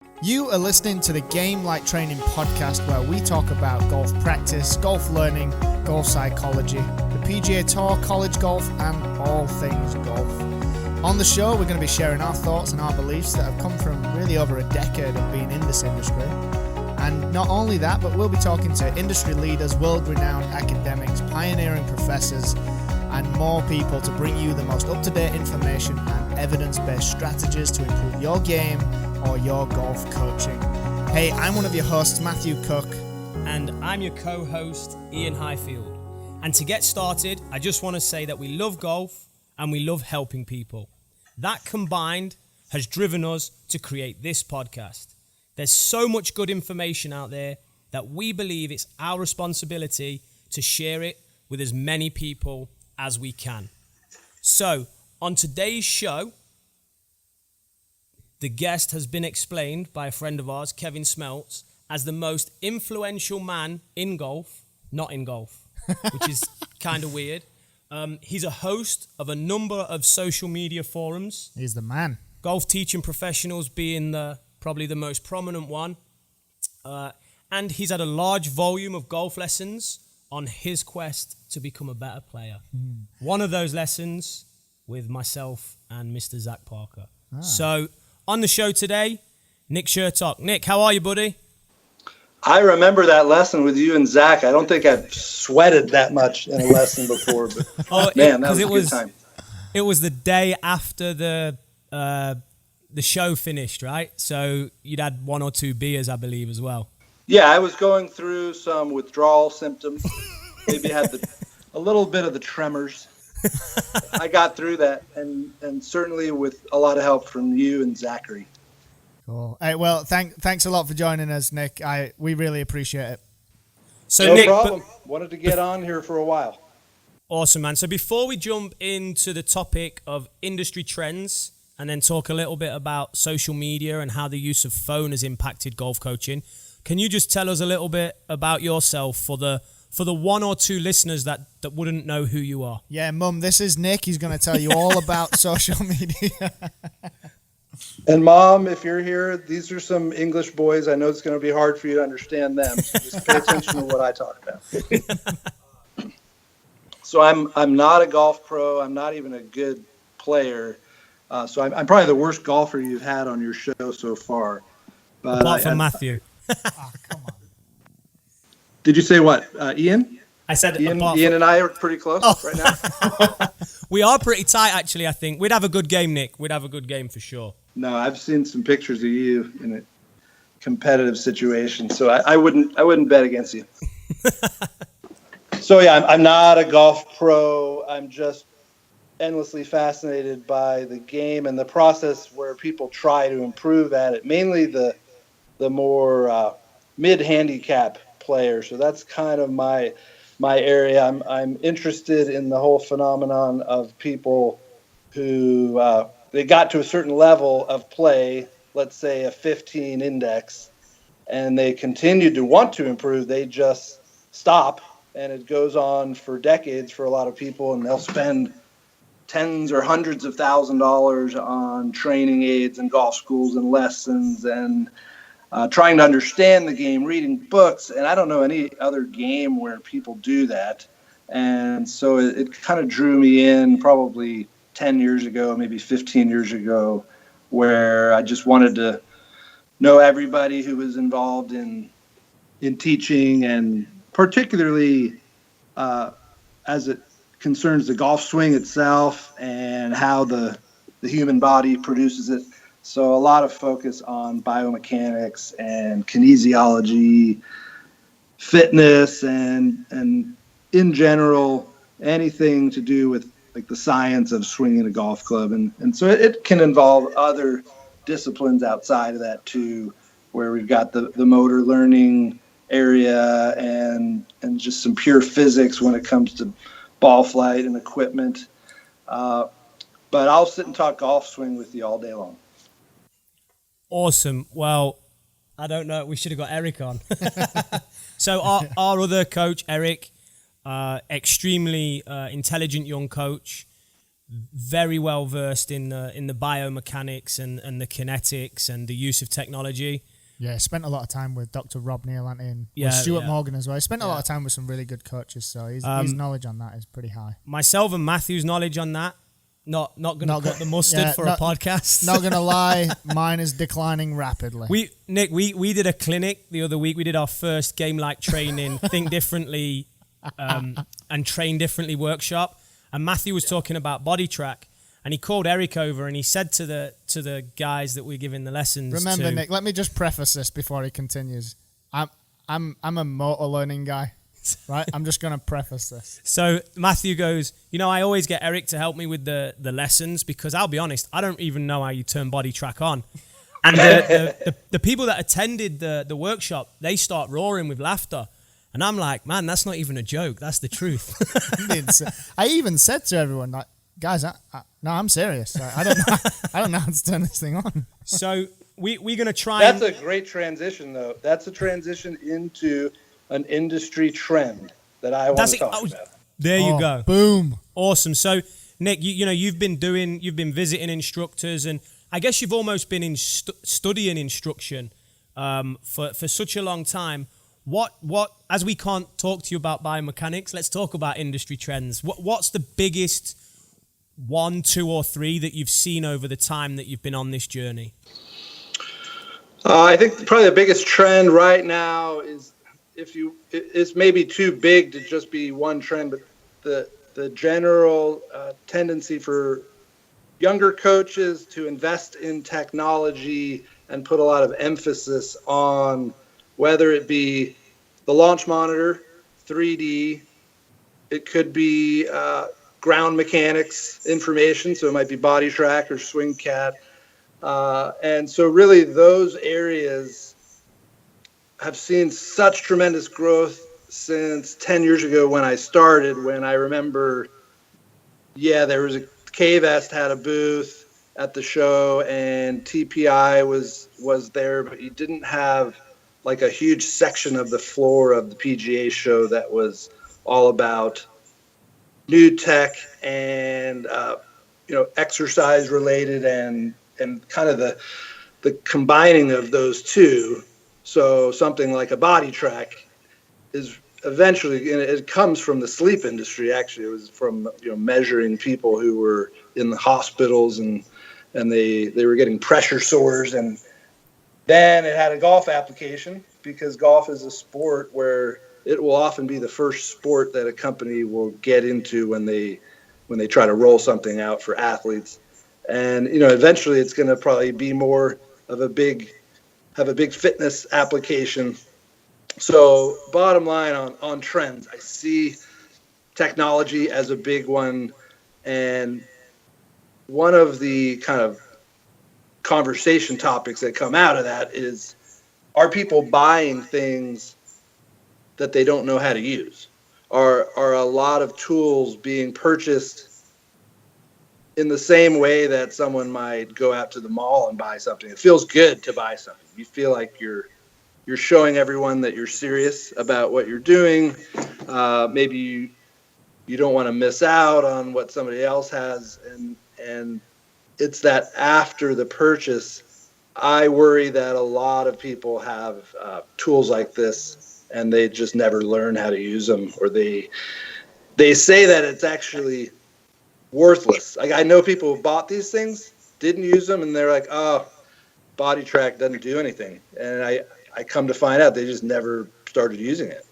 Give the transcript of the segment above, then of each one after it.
You are listening to the Game Like Training podcast, where we talk about golf practice, golf learning, golf psychology, the PGA Tour, college golf, and all things golf. On the show, we're going to be sharing our thoughts and our beliefs that have come from really over a decade of being in this industry. And not only that, but we'll be talking to industry leaders, world-renowned academics, pioneering professors, and more people to bring you the most up-to-date information and evidence-based strategies to improve your game or your golf coaching. Hey, I'm one of your hosts, Matthew Cook. And I'm your co-host, Iain Highfield. And to get started, I just want to say that we love golf and we love helping people. That combined has driven us to create this podcast. There's so much good information out there that we believe it's our responsibility to share it with as many people as we can. So, on today's show, the guest has been explained by a friend of ours, Kevin Smeltz, as the most influential man in golf, not in golf, which is kind of weird. He's a host of a number of social media forums. He's the man. Golf teaching professionals being probably the most prominent one. And he's had a large volume of golf lessons on his quest to become a better player. One of those lessons with myself and Mr. Zach Parker. So, on the show today, Nick Chertock. Nick, how are you, buddy? I remember that lesson with you and Zach. I don't think I've sweated that much in a lesson before, but man, that was a good time. It was the day after the show finished, right? So you'd had one or two beers, I believe, as well. Yeah, I was going through some withdrawal symptoms. Maybe had a little bit of the tremors. I got through that, and certainly with a lot of help from you and Zachary. Cool. Hey, well, thanks a lot for joining us, Nick. We really appreciate it. So no Nick, problem. Wanted to get on here for a while. Awesome, man. So before we jump into the topic of industry trends and then talk a little bit about social media and how the use of phone has impacted golf coaching, can you just tell us a little bit about yourself for the one or two listeners that wouldn't know who you are? Yeah, Mum, this is Nick. He's going to tell you all about social media. And Mom, if you're here, these are some English boys. I know it's going to be hard for you to understand them, so just pay attention to what I talk about. So I'm not a golf pro. I'm not even a good player. So I'm probably the worst golfer you've had on your show so far. But Apart from Matthew. Oh, come on. Did you say what, Iain? I said Iain and I are pretty close right now. We are pretty tight, actually, I think. We'd have a good game, Nick. We'd have a good game for sure. No, I've seen some pictures of you in a competitive situation, so I wouldn't bet against you. So, yeah, I'm not a golf pro. I'm just endlessly fascinated by the game and the process where people try to improve at it, mainly the more mid-handicap player. So that's kind of my area. I'm interested in the whole phenomenon of people who they got to a certain level of play, let's say a 15 index, and they continued to want to improve. They just stop, and it goes on for decades for a lot of people, and they'll spend tens or hundreds of $1,000s on training aids and golf schools and lessons and trying to understand the game, reading books, and I don't know any other game where people do that. And so it kind of drew me in probably 10 years ago, maybe 15 years ago, where I just wanted to know everybody who was involved in teaching, and particularly as it concerns the golf swing itself and how the human body produces it. So a lot of focus on biomechanics and kinesiology, fitness, and in general, anything to do with like the science of swinging a golf club. And so it can involve other disciplines outside of that too, where we've got the motor learning area and just some pure physics when it comes to ball flight and equipment. But I'll sit and talk golf swing with you all day long. Awesome. Well, I don't know. We should have got Eric on. So our other coach, Eric, extremely intelligent young coach, very well versed in the biomechanics and the kinetics and the use of technology. Yeah, spent a lot of time with Dr. Rob Neal and with Stuart Morgan as well. He spent a lot of time with some really good coaches, so his knowledge on that is pretty high. Myself and Matthew's knowledge on that, not going to cut the mustard for a podcast. Not going to lie, mine is declining rapidly. We did a clinic the other week. We did our first game-like training, think differently and train differently workshop. And Matthew was talking about body track. And he called Eric over and he said to the guys that we're giving the lessons. Remember, Nick, let me just preface this before he continues. I'm a motor learning guy, right? I'm just going to preface this. So Matthew goes, I always get Eric to help me with the lessons because I'll be honest, I don't even know how you turn body track on. And the people that attended the workshop, they start roaring with laughter. And I'm like, man, that's not even a joke. That's the truth. I even said to everyone, like, guys, no, I'm serious. I don't know how to turn this thing on. So we're going to try. That's a great transition, though. That's a transition into an industry trend that I want to talk about. There you go. Boom. Awesome. So Nick, you've been visiting instructors, and I guess you've almost been studying instruction for such a long time. What as we can't talk to you about biomechanics, let's talk about industry trends. What's the biggest 1, 2, or 3 that you've seen over the time that you've been on this journey? I think probably the biggest trend right now is it's maybe too big to just be one trend, but the general tendency for younger coaches to invest in technology and put a lot of emphasis on whether it be the launch monitor, 3D, it could be ground mechanics information, so it might be body track or swing cat. And so really those areas have seen such tremendous growth since 10 years ago when I started, when I remember, there was K-Vest had a booth at the show and TPI was there, but you didn't have like a huge section of the floor of the PGA show that was all about new tech and exercise related and kind of the combining of those two. So something like a body track is eventually, and it comes from the sleep industry. Actually, it was from measuring people who were in the hospitals and they were getting pressure sores, and then it had a golf application because golf is a sport where it will often be the first sport that a company will get into when they try to roll something out for athletes. And, eventually it's going to probably be more of a big fitness application. So bottom line on trends, I see technology as a big one. And one of the kind of conversation topics that come out of that is, are people buying things that they don't know how to use? Are a lot of tools being purchased in the same way that someone might go out to the mall and buy something? It feels good to buy something. You feel like you're showing everyone that you're serious about what you're doing. Maybe you don't want to miss out on what somebody else has, and it's that after the purchase, I worry that a lot of people have tools like this and they just never learn how to use them, or they say that it's actually worthless. Like, I know people who bought these things, didn't use them, and they're like, oh, body track doesn't do anything. And I come to find out they just never started using it.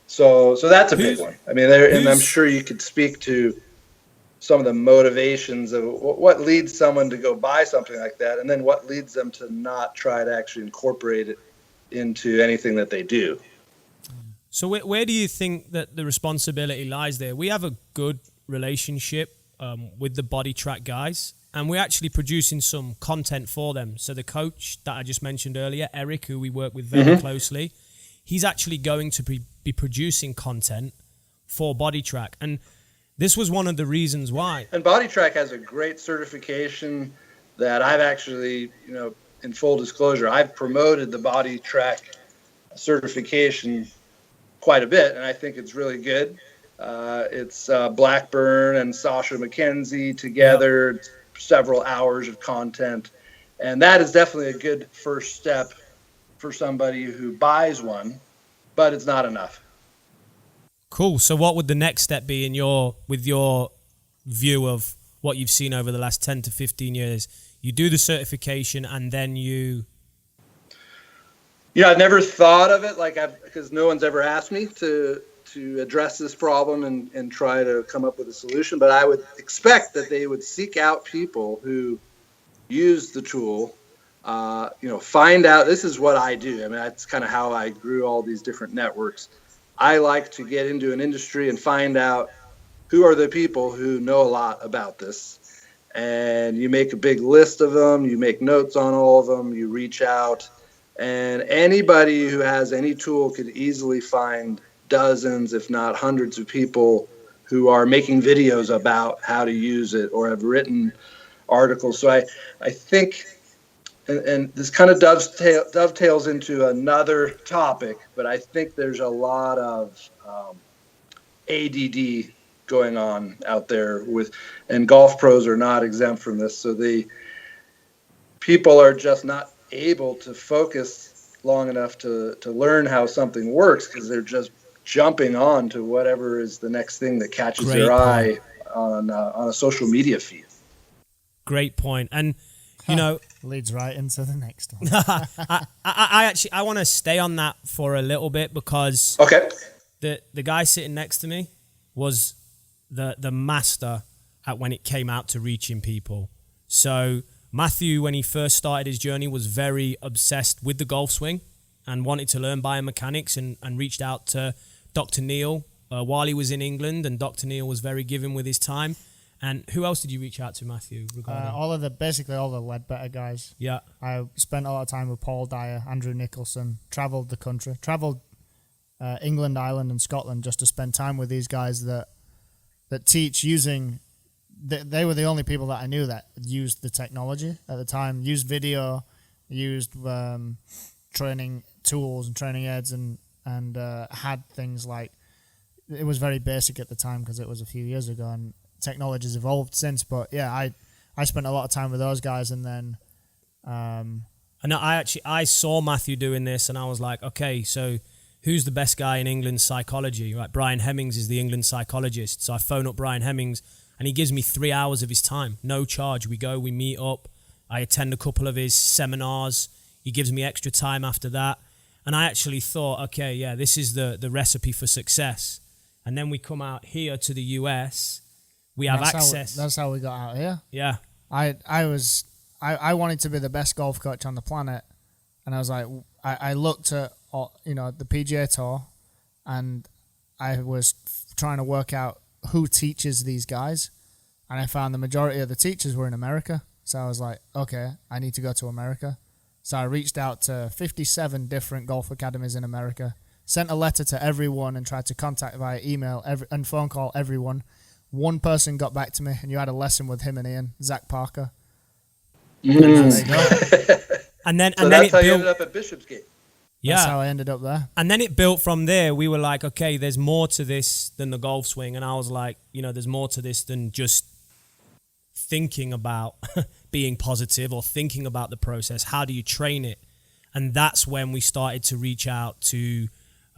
So that's a big one. I mean, and I'm sure you could speak to some of the motivations of what leads someone to go buy something like that, and then what leads them to not try to actually incorporate it into anything that they do. So where do you think that the responsibility lies there? We have a good relationship with the body track guys, and we're actually producing some content for them. So the coach that I just mentioned earlier, Eric, who we work with very closely, he's actually going to be producing content for body track. And this was one of the reasons why. And body track has a great certification that I've actually, in full disclosure, I've promoted the body track certification quite a bit, and I think it's really good. It's Blackburn and Sasha McKenzie together. It's several hours of content. And that is definitely a good first step for somebody who buys one, but it's not enough. Cool. So what would the next step be with your view of what you've seen over the last 10 to 15 years? You do the certification and then you... I've never thought of it because no one's ever asked me to address this problem and try to come up with a solution. But I would expect that they would seek out people who use the tool, find out. This is what I do. I mean, that's kind of how I grew all these different networks. I like to get into an industry and find out who are the people who know a lot about this. And you make a big list of them. You make notes on all of them. You reach out. And anybody who has any tool could easily find dozens, if not hundreds of people who are making videos about how to use it or have written articles. So I think, and this kind of dovetails into another topic, but I think there's a lot of ADD going on out there and golf pros are not exempt from this. So people are just not able to focus long enough to learn how something works because they're just jumping on to whatever is the next thing that catches their eye on a social media feed. Great point. And, leads right into the next one. I want to stay on that for a little bit because the guy sitting next to me was the master at when it came out to reaching people. So Matthew, when he first started his journey, was very obsessed with the golf swing and wanted to learn biomechanics and reached out to Dr. Neil while he was in England, and Dr. Neil was very giving with his time. And who else did you reach out to, Matthew? Basically all the Ledbetter guys. Yeah. I spent a lot of time with Paul Dyer, Andrew Nicholson, travelled the country, England, Ireland and Scotland just to spend time with these guys that teach using... They were the only people that I knew that used the technology at the time, used video, used training tools and training aids and had things like... It was very basic at the time because it was a few years ago and technology's evolved since. But yeah, I spent a lot of time with those guys and then... And I saw Matthew doing this and I was like, okay, so who's the best guy in England's psychology? Right, Brian Hemmings is the England psychologist. So I phone up Brian Hemmings and he gives me 3 hours of his time, no charge. We go, we meet up. I attend a couple of his seminars. He gives me extra time after that. And I actually thought, okay, yeah, this is the recipe for success. And then we come out here to the US. We have access. That's how we got out here. Yeah. I wanted to be the best golf coach on the planet. And I was like, I looked at, the PGA Tour and I was trying to work out who teaches these guys, and I found the majority of the teachers were in America. So I was like, okay, I need to go to America. So I reached out to 57 different golf academies in America, sent a letter to everyone and tried to contact via email and phone call everyone. One person got back to me, and you had a lesson with him and Iain, Zach Parker. And then that's how you ended up at Bishopsgate. Yeah. That's how I ended up there. And then it built from there. We were like, okay, there's more to this than the golf swing. And I was like, there's more to this than just thinking about being positive or thinking about the process. How do you train it? And that's when we started to reach out to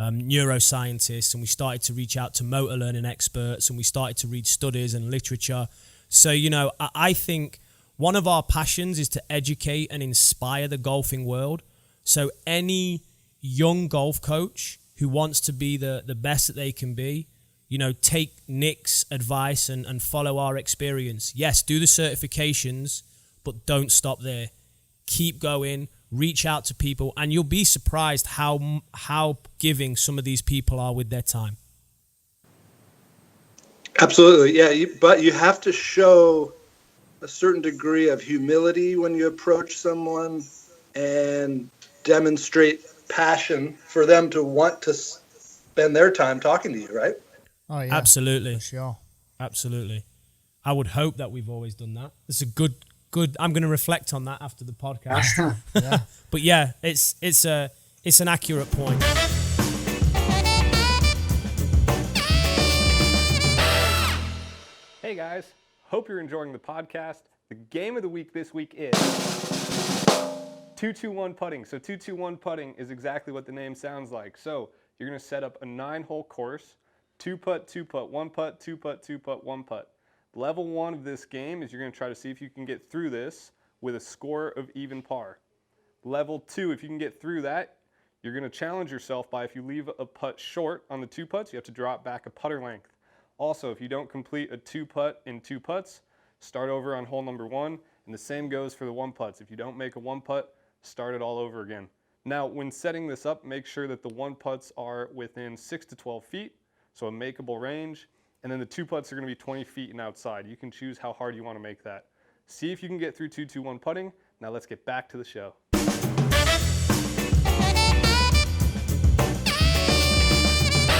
neuroscientists, and we started to reach out to motor learning experts, and we started to read studies and literature. So, I think one of our passions is to educate and inspire the golfing world. So any young golf coach who wants to be the best that they can be, take Nick's advice and follow our experience. Yes, do the certifications, but don't stop there. Keep going, reach out to people, and you'll be surprised how giving some of these people are with their time. Absolutely, yeah. But you have to show a certain degree of humility when you approach someone and demonstrate passion for them to want to spend their time talking to you, right? Oh yeah, absolutely, for sure, absolutely. I would hope that we've always done that. It's a good. I'm going to reflect on that after the podcast. Yeah. But yeah, it's an accurate point. guys. Hope you're enjoying the podcast. The game of the week this week is 2-2-1 putting. So 2-2-1 putting is exactly what the name sounds like. So you're going to set up a 9-hole course, 2-putt, 2-putt, 1-putt, 2-putt, 2-putt, 1-putt. Level 1 of this game is you're going to try to see if you can get through this with a score of even par. Level 2, if you can get through that, you're going to challenge yourself by if you leave a putt short on the 2 putts, you have to drop back a putter length. Also, if you don't complete a 2-putt in 2 putts, start over on hole number 1, and the same goes for the 1-putts. If you don't make a 1-putt, start it all over again. Now, when setting this up, make sure that the 1-putts are within 6 to 12 feet, so a makeable range, and then the 2-putts are going to be 20 feet and outside. You can choose how hard you want to make that. See if you can get through 2-2-1 putting. Now let's get back to the show.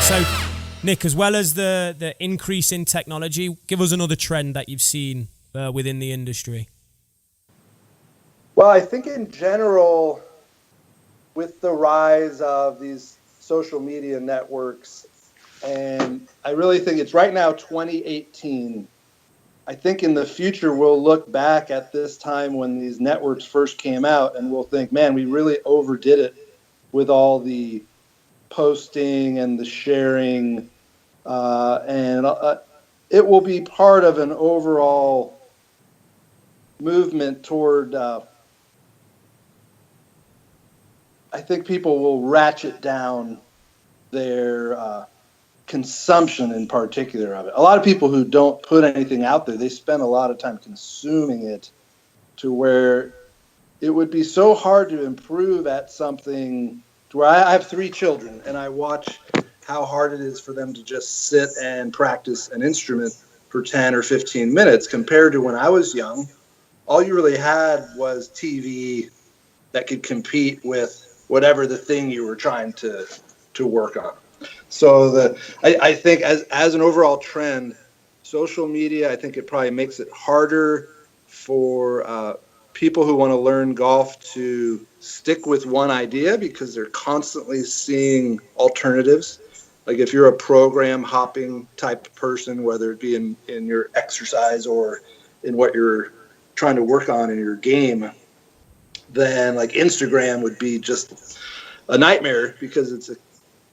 So, Nick, as well as the increase in technology, give us another trend that you've seen within the industry. Well, I think in general, with the rise of these social media networks, and I really think it's right now 2018. I think in the future we'll look back at this time when these networks first came out and we'll think, man, we really overdid it with all the posting and the sharing, and it will be part of an overall movement toward, I think people will ratchet down their consumption in particular of it. A lot of people who don't put anything out there, they spend a lot of time consuming it to where it would be so hard to improve at something to where I have 3 children and I watch how hard it is for them to just sit and practice an instrument for 10 or 15 minutes compared to when I was young. All you really had was TV that could compete with whatever the thing you were trying to work on. So I think as an overall trend, social media, I think it probably makes it harder for people who want to learn golf to stick with one idea because they're constantly seeing alternatives. Like if you're a program hopping type person, whether it be in your exercise or in what you're trying to work on in your game, then like Instagram would be just a nightmare because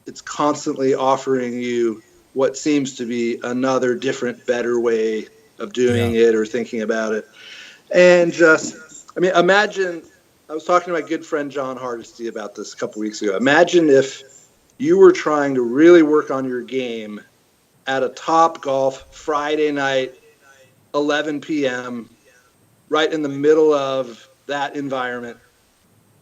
it's constantly offering you what seems to be another different, better way of doing it or thinking about it. And just, I mean, imagine, I was talking to my good friend John Hardesty about this a couple weeks ago. Imagine if you were trying to really work on your game at a Top Golf Friday night, 11 p.m., right in the middle of that environment.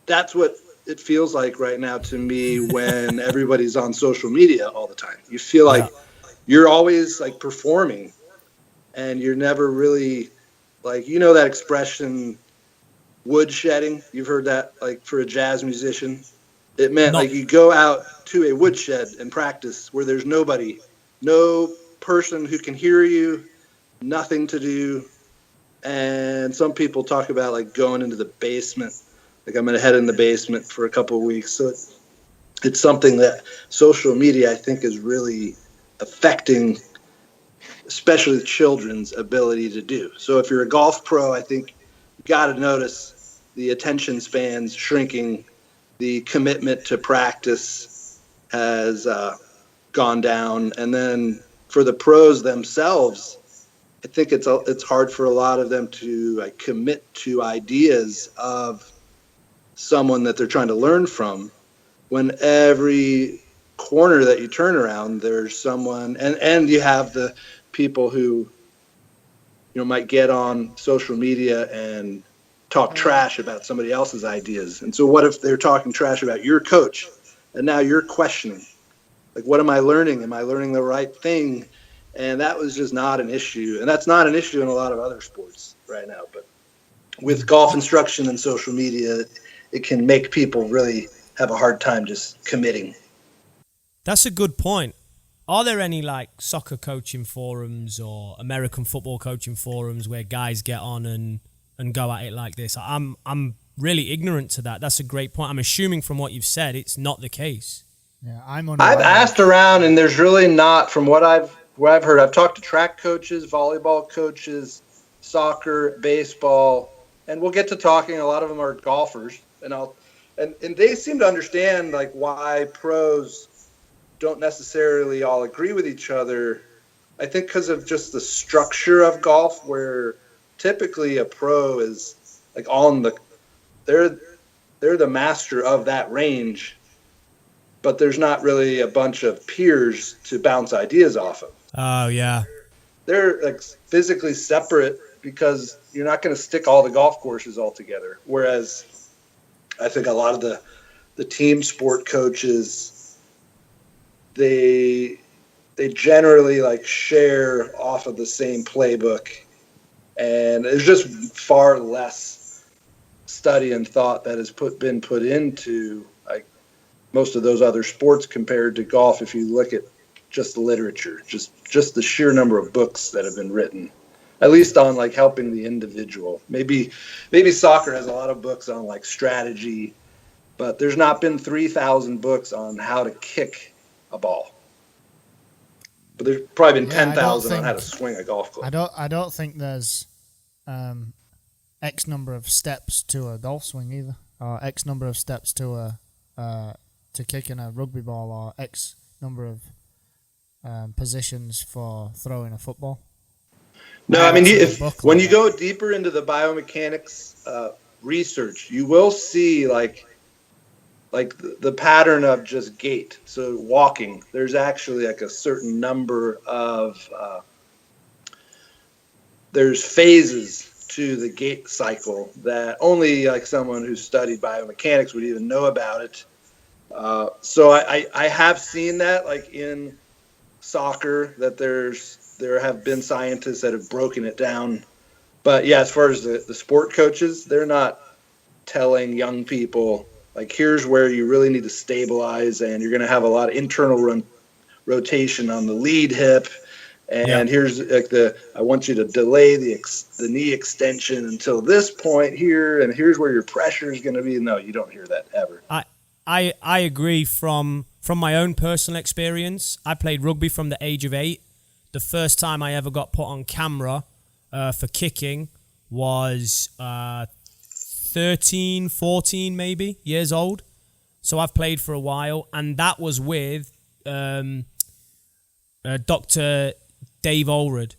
That's what it feels like right now to me when everybody's on social media all the time. You feel like you're always like performing and you're never really like, you know, that expression wood shedding. You've heard that like for a jazz musician. It meant like you go out to a woodshed and practice where there's nobody, no person who can hear you, nothing to do. And some people talk about like going into the basement. Like I'm going to head in the basement for a couple of weeks. So it's something that social media, I think, is really affecting, especially children's ability to do. So if you're a golf pro, I think you got to notice the attention spans shrinking. The commitment to practice has gone down. And then for the pros themselves, I think it's hard for a lot of them to like commit to ideas of someone that they're trying to learn from when every corner that you turn around there's someone and you have the people who, you know, might get on social media and talk trash about somebody else's ideas. And so what if they're talking trash about your coach and now you're questioning, like, what am I learning? Am I learning the right thing? And that was just not an issue. And that's not an issue in a lot of other sports right now. But with golf instruction and social media, it can make people really have a hard time just committing. That's a good point. Are there any like soccer coaching forums or American football coaching forums where guys get on and go at it like this? I'm really ignorant to that. That's a great point. I'm assuming from what you've said, it's not the case. Yeah, I've asked around and there's really not, from what I've what I've talked to track coaches, volleyball coaches, soccer, baseball, and we'll get to talking. A lot of them are golfers, and they seem to understand like why pros don't necessarily all agree with each other. I think because of just the structure of golf, where typically a pro is like they're the master of that range, but there's not really a bunch of peers to bounce ideas off of. Oh, yeah. They're like physically separate because you're not going to stick all the golf courses all together. Whereas I think a lot of the team sport coaches, they generally like share off of the same playbook, and there's just far less study and thought that has been put into like most of those other sports compared to golf. If you look at just the literature, just the sheer number of books that have been written, at least on like helping the individual. Maybe soccer has a lot of books on like strategy, but there's not been 3,000 books on how to kick a ball. But there's probably been 10,000 on how to swing a golf club. I don't think there's X number of steps to a golf swing either, or X number of steps to kicking a rugby ball, or X number of positions for throwing a football. No, I mean, when you go deeper into the biomechanics research, you will see like the pattern of just gait. So walking, there's actually like a certain number of there's phases to the gait cycle that only like someone who's studied biomechanics would even know about it. So I have seen that like in soccer, that there have been scientists that have broken it down. But yeah, as far as the sport coaches, they're not telling young people like, here's where you really need to stabilize, and you're going to have a lot of internal rotation on the lead hip, and here's like I want you to delay the knee extension until this point here, and here's where your pressure is going to be. No, you don't hear that ever. I agree from my own personal experience. I played rugby from the age of 8. The first time I ever got put on camera for kicking was 13, 14 maybe years old. So I've played for a while, and that was with Dr. Dave Allred,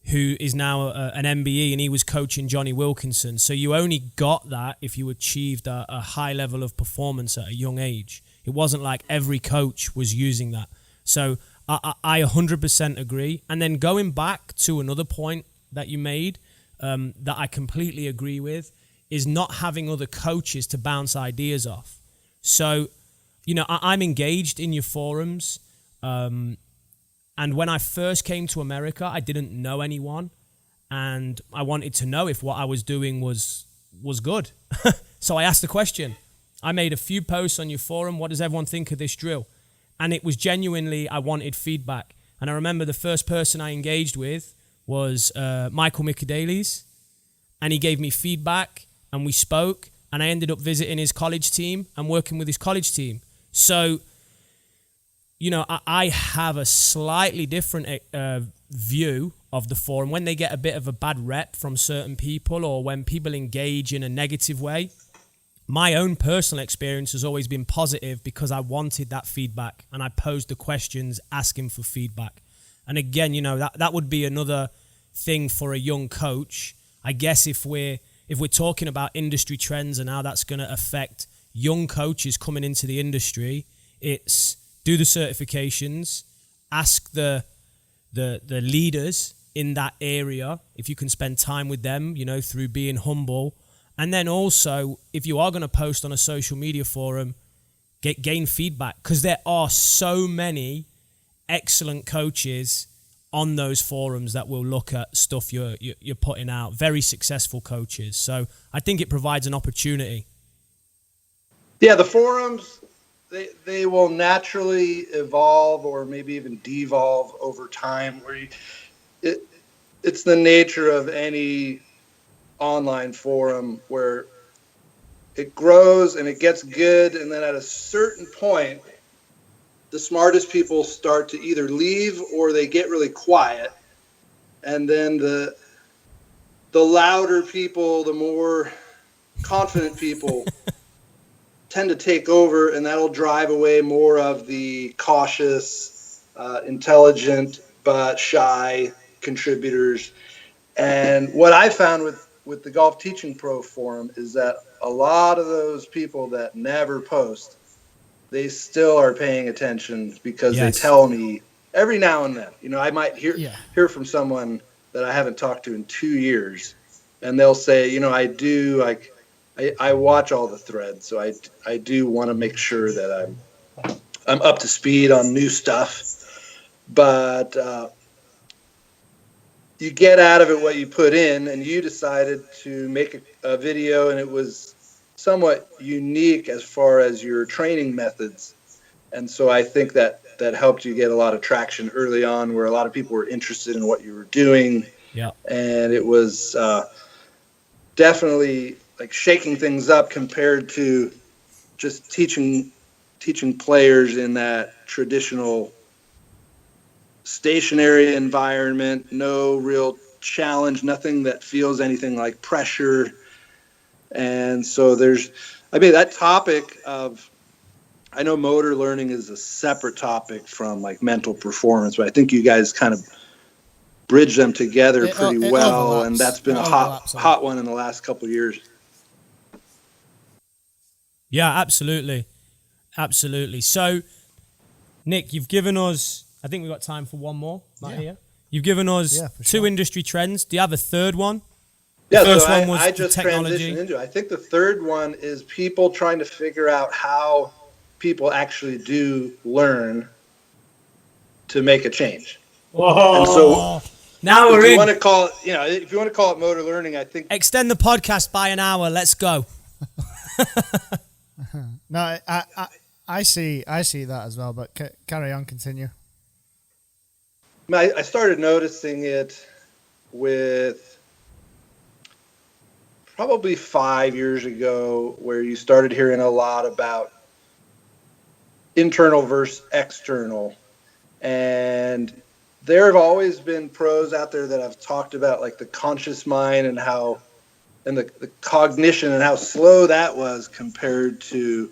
who is now an MBE, and he was coaching Johnny Wilkinson. So you only got that if you achieved a high level of performance at a young age. It wasn't like every coach was using that. So I 100% agree. And then going back to another point that you made that I completely agree with is not having other coaches to bounce ideas off. So, you know, I'm engaged in your forums. And when I first came to America, I didn't know anyone. And I wanted to know if what I was doing was good. So I asked the question. I made a few posts on your forum. What does everyone think of this drill? And it was genuinely, I wanted feedback. And I remember the first person I engaged with was Michael Michadelis. And he gave me feedback, and we spoke. And I ended up visiting his college team and working with his college team. So, you know, I have a slightly different view of the forum. When they get a bit of a bad rep from certain people, or when people engage in a negative way, my own personal experience has always been positive because I wanted that feedback, and I posed the questions asking for feedback. And again, you know, that would be another thing for a young coach. I guess if we're talking about industry trends and how that's going to affect young coaches coming into the industry, it's do the certifications, ask the leaders in that area if you can spend time with them, you know, through being humble. And then also, if you are going to post on a social media forum, gain feedback, because there are so many excellent coaches on those forums that will look at stuff you're putting out, very successful coaches. So I think it provides an opportunity. Yeah, the forums, they will naturally evolve or maybe even devolve over time. It's the nature of any online forum where it grows and it gets good, and then at a certain point the smartest people start to either leave or they get really quiet. And then the louder people, the more confident people tend to take over, and that'll drive away more of the cautious, intelligent, but shy contributors. And what I found with the Golf Teaching Pro Forum is that a lot of those people that never post, they still are paying attention because they tell me every now and then. I might hear from someone that I haven't talked to in 2 years, and they'll say, I watch all the threads, so I do want to make sure that I'm up to speed on new stuff. But you get out of it what you put in, and you decided to make a video, and it was somewhat unique as far as your training methods. And so I think that helped you get a lot of traction early on, where a lot of people were interested in what you were doing. Yeah. And it was definitely like shaking things up compared to just teaching players in that traditional stationary environment, no real challenge, nothing that feels anything like pressure. And so that topic of, I know motor learning is a separate topic from like mental performance, but I think you guys kind of bridge them together pretty well. Overlaps. And that's been a hot one in the last couple of years. Yeah, absolutely. Absolutely. So, Nick, you've given us, I think we've got time for one more right here. You've given us two industry trends. Do you have a third one? Yeah, the first so one was I just technology. transitioned into it. I think the third one is people trying to figure out how people actually do learn to make a change. Whoa. And so now we're if you in. want to call it, if you want to call it motor learning, I think Extend the podcast by an hour. Let's go. No, I see that as well, but carry on, continue. I started noticing it with probably 5 years ago, where you started hearing a lot about internal versus external. And there have always been pros out there that have talked about like the conscious mind and the cognition and how slow that was compared to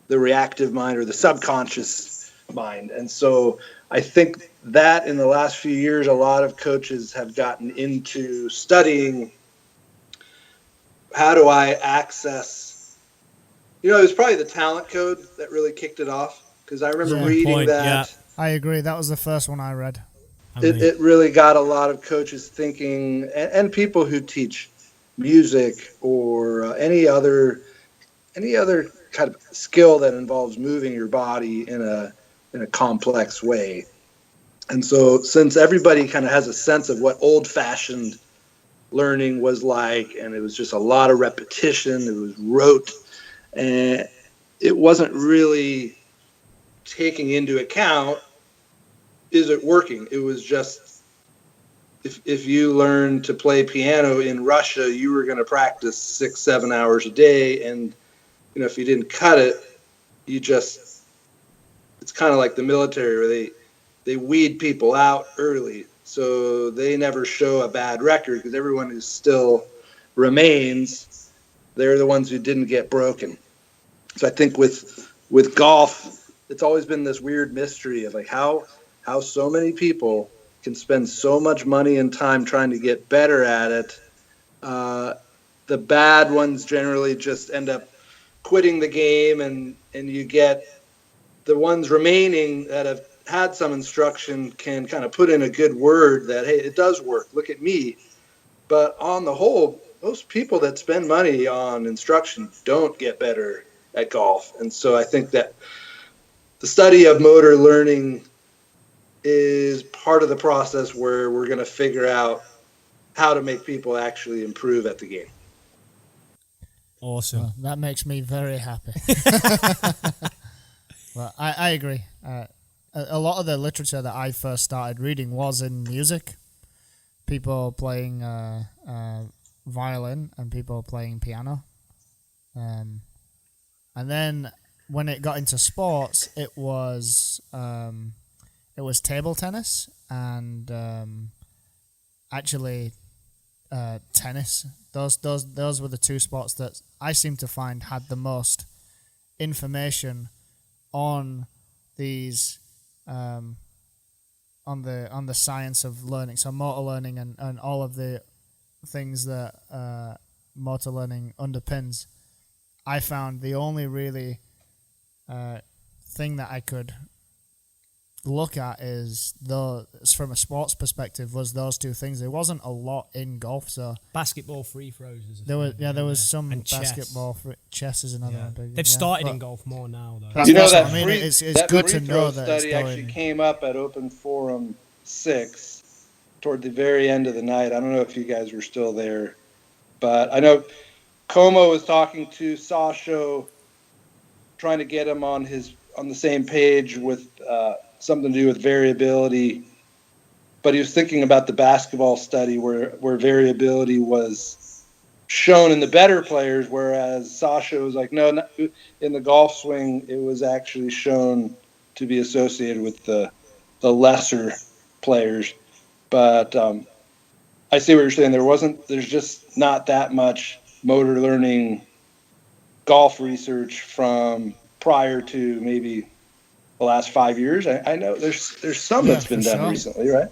the reactive mind or the subconscious mind. And so I think that in the last few years, a lot of coaches have gotten into studying, how do I access, it was probably the talent code that really kicked it off, because I remember reading that. Yeah. I agree. That was the first one I read. It really got a lot of coaches thinking, and people who teach music or any other kind of skill that involves moving your body in a complex way. And so since everybody kind of has a sense of what old-fashioned learning was like, and it was just a lot of repetition, it was rote, and it wasn't really taking into account, is it working? It was just, if you learned to play piano in Russia, you were going to practice 6-7 hours a day, and if you didn't cut it, it's kind of like the military, where they weed people out early, so they never show a bad record, because everyone who still remains, they're the ones who didn't get broken. So I think with golf, it's always been this weird mystery of like how so many people can spend so much money and time trying to get better at it. The bad ones generally just end up quitting the game, and you get the ones remaining that have had some instruction can kind of put in a good word that, hey, it does work, look at me. But on the whole, most people that spend money on instruction don't get better at golf. And so I think that the study of motor learning is part of the process where we're going to figure out how to make people actually improve at the game. Awesome. Well, that makes me very happy. Well, I agree. A lot of the literature that I first started reading was in music. People playing violin and people playing piano. And then when it got into sports, it was table tennis and actually tennis. Those were the two sports that I seem to find had the most information on these on the science of learning, so motor learning and all of the things that motor learning underpins. I found the only really thing that I could look at is from a sports perspective was those two things. There wasn't a lot in golf, so basketball free throws. There was some and basketball. Chess is another one. Big, They've started in golf more now, though. That I mean, it's that good free to throw know that study actually came up at Open Forum 6 toward the very end of the night. I don't know if you guys were still there, but I know Como was talking to Sasho, trying to get him on the same page with something to do with variability, but he was thinking about the basketball study where variability was shown in the better players, whereas Sasha was like, no, in the golf swing, it was actually shown to be associated with the lesser players. But I see what you're saying. There's just not that much motor learning golf research from prior to maybe the last 5 years. I know there's some that's been done recently, right?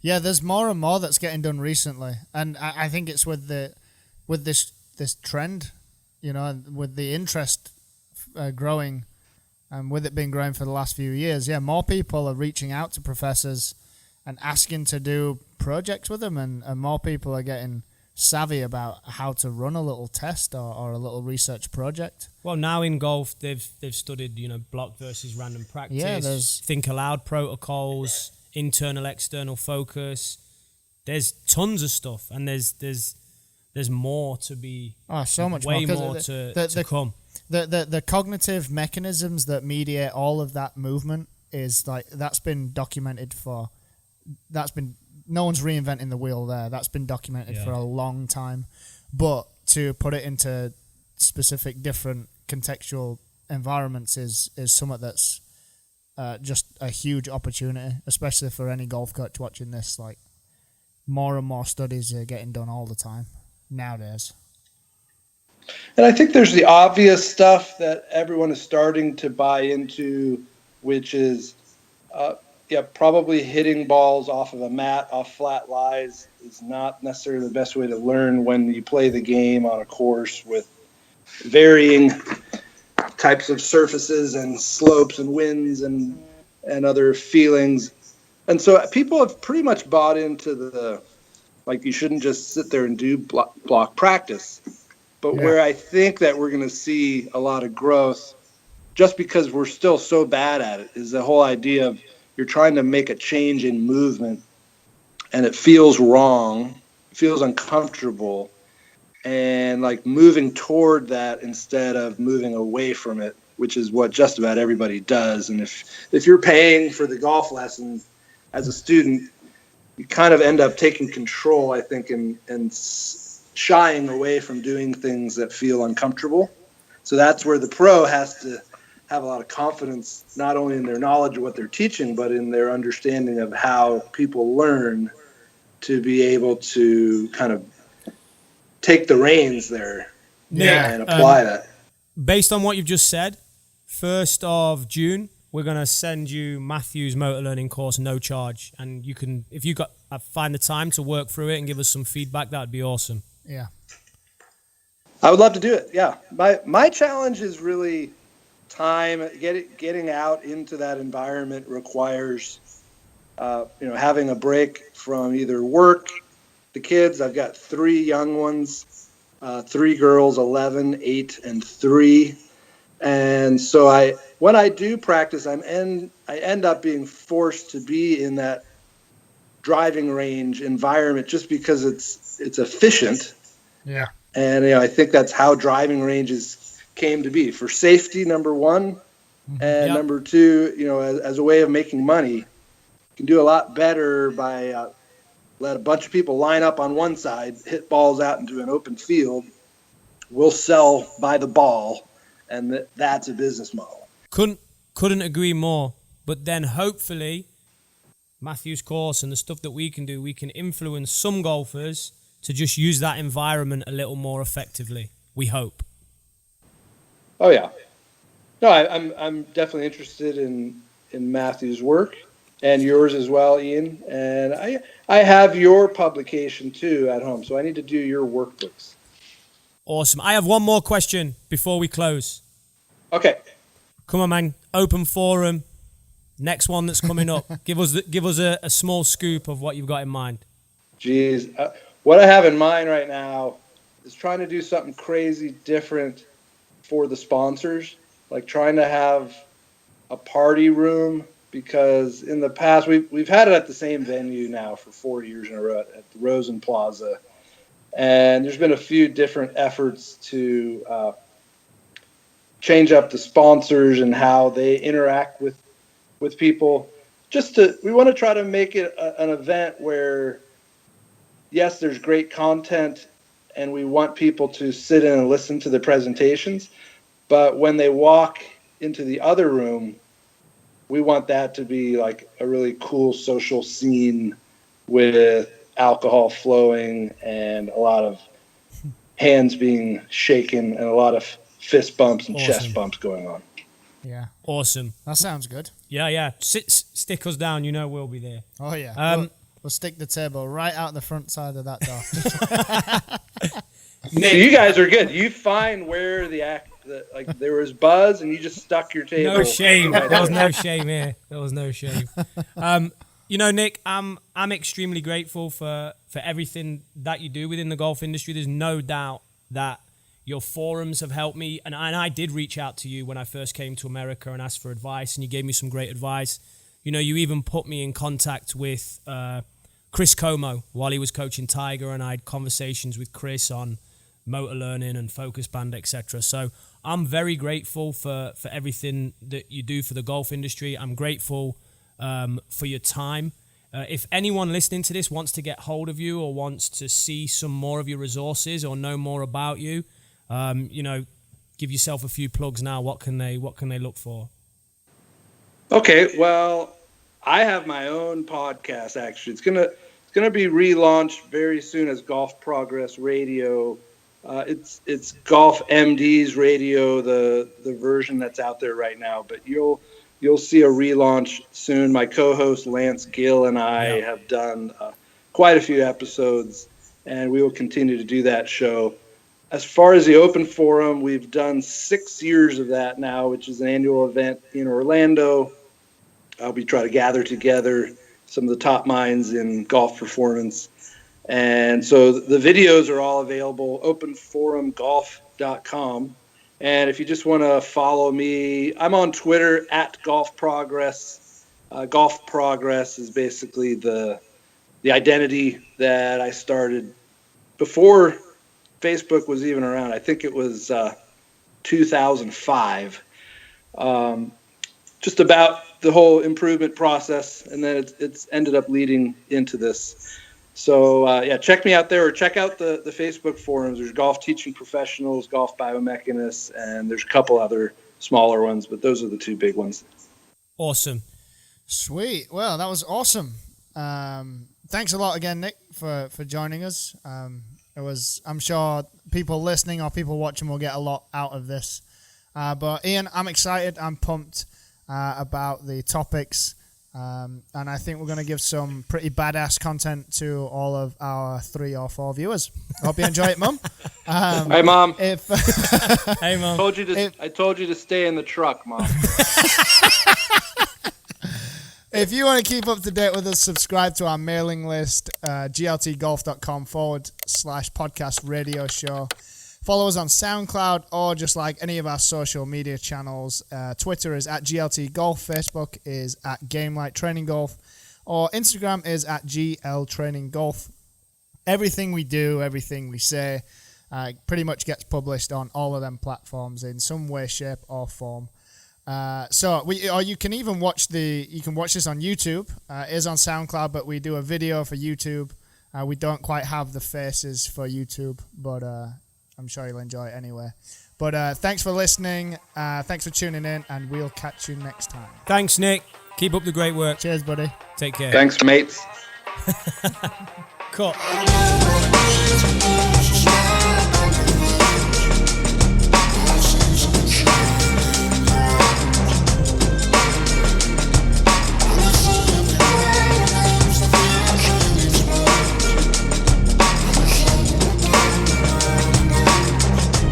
Yeah, there's more and more that's getting done recently, and I think it's with this trend, and with the interest growing, and with it been growing for the last few years. Yeah, more people are reaching out to professors and asking to do projects with them, and more people are getting savvy about how to run a little test or a little research project. Well, now in golf, they've studied, block versus random practice, there's think aloud protocols, internal, external focus. There's tons of stuff, and there's more to be. So much way more to come. The cognitive mechanisms that mediate all of that movement is that's been documented no one's reinventing the wheel there. That's been documented for a long time. But to put it into specific different contextual environments is something that's just a huge opportunity, especially for any golf coach watching this. Like, more and more studies are getting done all the time nowadays. And I think there's the obvious stuff that everyone is starting to buy into, which is probably hitting balls off of a mat, off flat lies is not necessarily the best way to learn when you play the game on a course with varying types of surfaces and slopes and winds and other feelings. And so people have pretty much bought into you shouldn't just sit there and do block practice. But where I think that we're going to see a lot of growth, just because we're still so bad at it, is the whole idea of you're trying to make a change in movement and it feels wrong, feels uncomfortable, and moving toward that instead of moving away from it, which is what just about everybody does. And if you're paying for the golf lesson as a student, you kind of end up taking control, I think, and shying away from doing things that feel uncomfortable. So that's where the pro has to have a lot of confidence, not only in their knowledge of what they're teaching, but in their understanding of how people learn, to be able to kind of take the reins there and apply that. Based on what you've just said, 1st of June, we're going to send you Matthew's motor learning course, no charge. And you can, if you find the time to work through it and give us some feedback, that would be awesome. Yeah. I would love to do it. Yeah. My challenge is really time. Getting out into that environment requires, having a break from either work, the kids. I've got 3 young ones, 3 girls, 11, 8, and 3. And so when I do practice, I end up being forced to be in that driving range environment just because it's efficient. Yeah. And I think that's how driving ranges came to be, for safety, number one, and number 2, as a way of making money. You can do a lot better by let a bunch of people line up on one side, hit balls out into an open field. We'll sell by the ball, and that's a business model. Couldn't agree more. But then hopefully Matthew's course and the stuff that we can do, we can influence some golfers to just use that environment a little more effectively. We hope. Oh yeah, no, I'm definitely interested in Matthew's work and yours as well, Ian. And I have your publication too at home, so I need to do your workbooks. Awesome. I have one more question before we close. Okay. Come on, man. Open forum. Next one that's coming up. Give us a small scoop of what you've got in mind. Geez, what I have in mind right now is trying to do something crazy different for the sponsors, like trying to have a party room, because in the past we've had it at the same venue now for 4 years in a row at the Rosen Plaza, and there's been a few different efforts to change up the sponsors and how they interact with people. We want to try to make it an event where, yes, there's great content and we want people to sit in and listen to the presentations, but when they walk into the other room, we want that to be like a really cool social scene with alcohol flowing and a lot of hands being shaken and a lot of fist bumps and chest bumps going on. Yeah. Awesome. That sounds good. Yeah. Stick us down. You know we'll be there. Oh, yeah. We'll stick the table right out the front side of that door. Nick, you guys are good. You find where there was buzz and you just stuck your table. No shame. There was no shame here. There was no shame. Nick, I'm extremely grateful for everything that you do within the golf industry. There's no doubt that your forums have helped me. And I did reach out to you when I first came to America and asked for advice, and you gave me some great advice. You even put me in contact with Chris Como while he was coaching Tiger, and I had conversations with Chris on motor learning and focus band, etc. So I'm very grateful for everything that you do for the golf industry. I'm grateful for your time. If anyone listening to this wants to get hold of you or wants to see some more of your resources or know more about you, give yourself a few plugs now. What can they look for? Okay, well, I have my own podcast. Actually, it's gonna be relaunched very soon as Golf Progress Radio. It's Golf MD's Radio, the version that's out there right now. But you'll see a relaunch soon. My co-host Lance Gill and I have done quite a few episodes, and we will continue to do that show. As far as the Open Forum, we've done 6 years of that now, which is an annual event in Orlando. We try to gather together some of the top minds in golf performance. And so the videos are all available, openforumgolf.com. And if you just want to follow me, I'm on Twitter at Golf Progress. Golf Progress is basically the identity that I started before Facebook was even around. I think it was 2005. Just about the whole improvement process, and then it's ended up leading into this. So check me out there, or check out the Facebook forums. There's Golf Teaching Professionals, Golf Biomechanics, and there's a couple other smaller ones, but those are the two big ones. Awesome. Sweet. Well, that was awesome. Thanks a lot again, Nick, for joining us. I'm sure people listening or people watching will get a lot out of this. But Ian, I'm excited. I'm pumped about the topics. And I think we're going to give some pretty badass content to all of our 3 or 4 viewers. Hope you enjoy it, Mum. Hey, Mom. Hey, Mom. I told you to stay in the truck, Mom. If you want to keep up to date with us, subscribe to our mailing list, gltgolf.com/podcast radio show. Follow us on SoundCloud or just like any of our social media channels. Twitter is at GLT Golf. Facebook is at Gamelight Training Golf. Or Instagram is at GL Training Golf. Everything we do, everything we say, pretty much gets published on all of them platforms in some way, shape, or form. You can even watch this on YouTube. It is on SoundCloud, but we do a video for YouTube. We don't quite have the faces for YouTube, but I'm sure you'll enjoy it anyway. But thanks for listening. Thanks for tuning in, and we'll catch you next time. Thanks, Nick. Keep up the great work. Cheers, buddy. Take care. Thanks, mates. Cut.